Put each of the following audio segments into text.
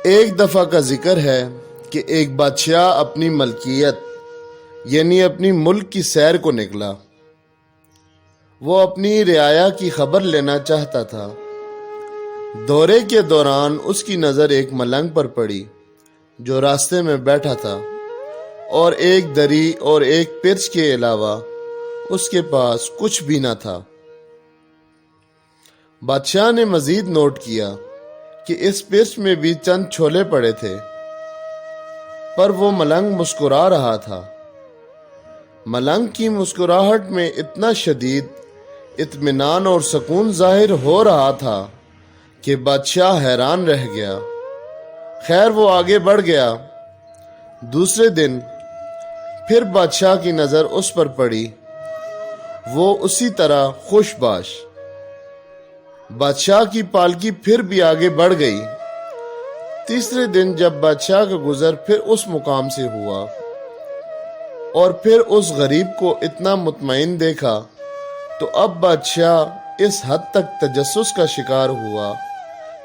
ایک دفعہ کا ذکر ہے کہ ایک بادشاہ اپنی ملکیت یعنی اپنی ملک کی سیر کو نکلا۔ وہ اپنی رعایا کی خبر لینا چاہتا تھا۔ دورے کے دوران اس کی نظر ایک ملنگ پر پڑی جو راستے میں بیٹھا تھا اور ایک دری اور ایک پرچ کے علاوہ اس کے پاس کچھ بھی نہ تھا۔ بادشاہ نے مزید نوٹ کیا کہ اس پرچ میں بھی چند چھولے پڑے تھے، پر وہ ملنگ مسکرا رہا تھا۔ ملنگ کی مسکراہٹ میں اتنا شدید اطمینان اور سکون ظاہر ہو رہا تھا کہ بادشاہ حیران رہ گیا۔ خیر وہ آگے بڑھ گیا۔ دوسرے دن پھر بادشاہ کی نظر اس پر پڑی، وہ اسی طرح خوش باش۔ بادشاہ کی پالکی پھر بھی آگے بڑھ گئی۔ تیسرے دن جب بادشاہ کا گزر پھر اس مقام سے ہوا اور پھر اس غریب کو اتنا مطمئن دیکھا تو اب بادشاہ اس حد تک تجسس کا شکار ہوا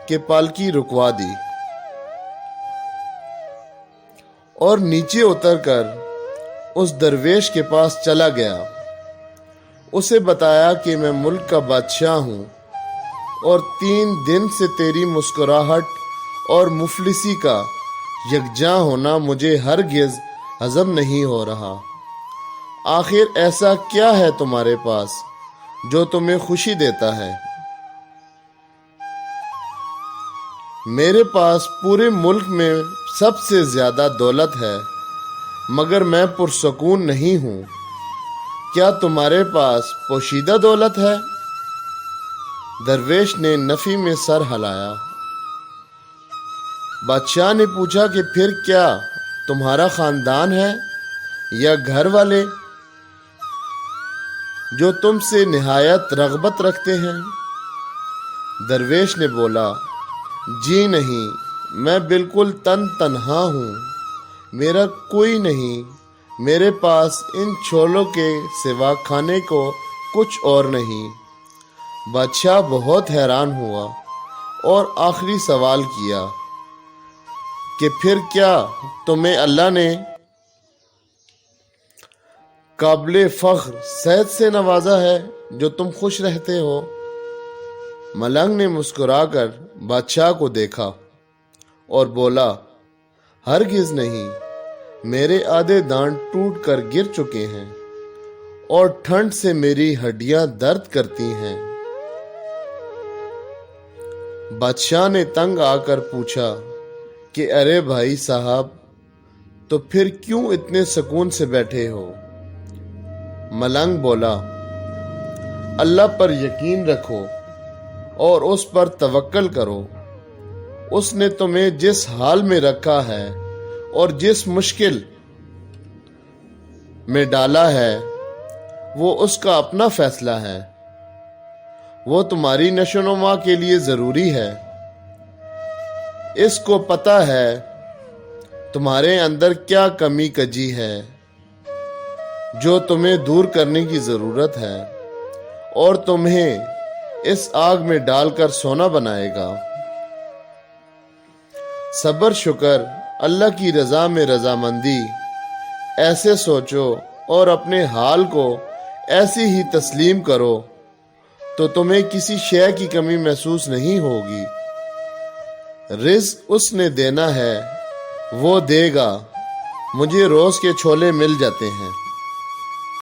کہ پالکی رکوا دی اور نیچے اتر کر اس درویش کے پاس چلا گیا۔ اسے بتایا کہ میں ملک کا بادشاہ ہوں اور 3 دن سے تیری مسکراہٹ اور مفلسی کا یکجاں ہونا مجھے ہرگز ہضم نہیں ہو رہا۔ آخر ایسا کیا ہے تمہارے پاس جو تمہیں خوشی دیتا ہے؟ میرے پاس پورے ملک میں سب سے زیادہ دولت ہے، مگر میں پرسکون نہیں ہوں۔ کیا تمہارے پاس پوشیدہ دولت ہے؟ درویش نے نفی میں سر ہلایا۔ بادشاہ نے پوچھا کہ پھر کیا تمہارا خاندان ہے یا گھر والے جو تم سے نہایت رغبت رکھتے ہیں؟ درویش نے بولا، جی نہیں، میں بالکل تنہا ہوں، میرا کوئی نہیں، میرے پاس ان چھولوں کے سوا کھانے کو کچھ اور نہیں۔ بادشاہ بہت حیران ہوا اور آخری سوال کیا کہ پھر کیا تمہیں اللہ نے قابل فخر صحت سے نوازا ہے جو تم خوش رہتے ہو؟ ملنگ نے مسکرا کر بادشاہ کو دیکھا اور بولا، ہرگز نہیں، میرے آدھے دانت ٹوٹ کر گر چکے ہیں اور ٹھنڈ سے میری ہڈیاں درد کرتی ہیں۔ بادشاہ نے تنگ آ کر پوچھا کہ ارے بھائی صاحب، تو پھر کیوں اتنے سکون سے بیٹھے ہو؟ ملنگ بولا، اللہ پر یقین رکھو اور اس پر توکل کرو۔ اس نے تمہیں جس حال میں رکھا ہے اور جس مشکل میں ڈالا ہے وہ اس کا اپنا فیصلہ ہے۔ وہ تمہاری نشو و نما کے لیے ضروری ہے۔ اس کو پتہ ہے تمہارے اندر کیا کمی کجی ہے جو تمہیں دور کرنے کی ضرورت ہے اور تمہیں اس آگ میں ڈال کر سونا بنائے گا۔ صبر، شکر، اللہ کی رضا میں رضامندی، ایسے سوچو اور اپنے حال کو ایسی ہی تسلیم کرو تو تمہیں کسی شے کی کمی محسوس نہیں ہوگی۔ رزق اس نے دینا ہے، وہ دے گا۔ مجھے روز کے چھولے مل جاتے ہیں۔